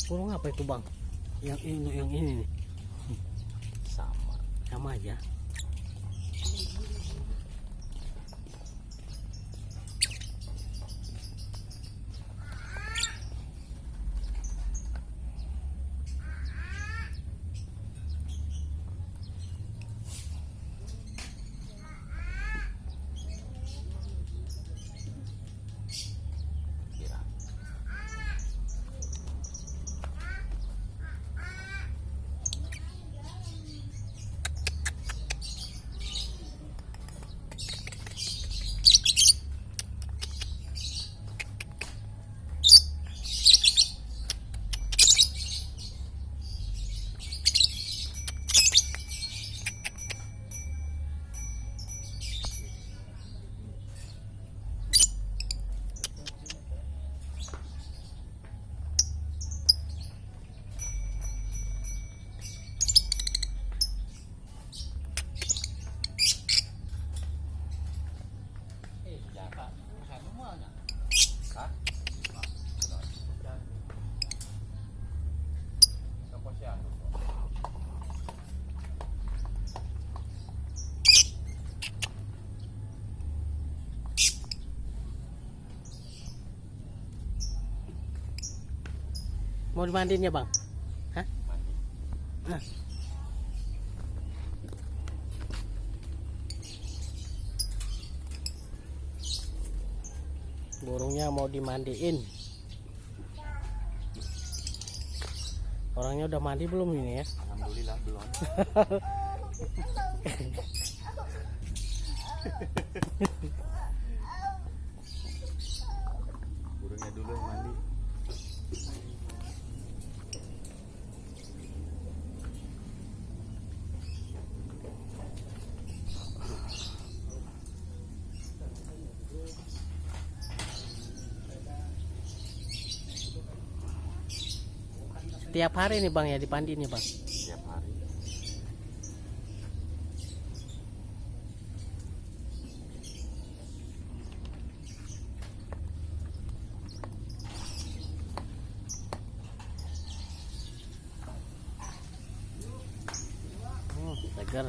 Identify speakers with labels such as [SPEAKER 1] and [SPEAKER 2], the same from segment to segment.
[SPEAKER 1] Burung apa itu bang? Yang ini nih. Sama aja. Mau dimandiin ya bang? Hah? Nah. Burungnya mau dimandiin. Orangnya udah mandi belum ini ya?
[SPEAKER 2] Alhamdulillah belum. Burungnya dulu yang mandi.
[SPEAKER 1] Tiap hari nih bang ya dipandi nih bang.
[SPEAKER 2] Tiap hari.
[SPEAKER 1] Segar.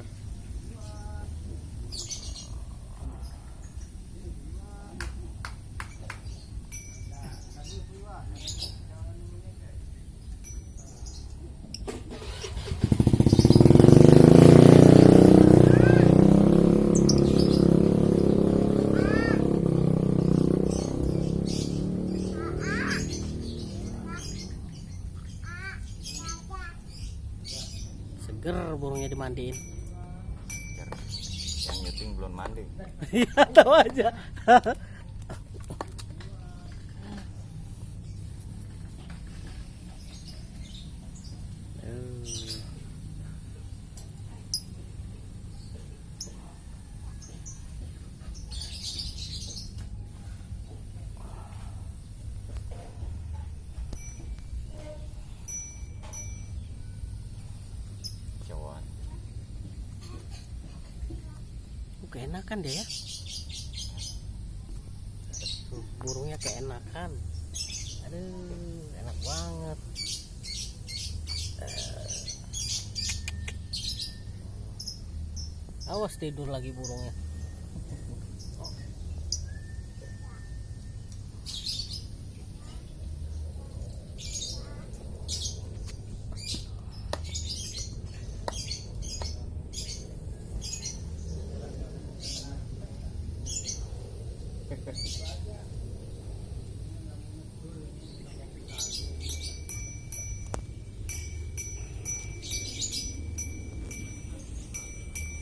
[SPEAKER 1] Seger burungnya dimandiin.
[SPEAKER 2] Yang nyuting belum mandi.
[SPEAKER 1] Iya tahu aja. Keenakan deh ya. Tuh, burungnya keenakan. Aduh, enak banget. Awas tidur lagi burungnya.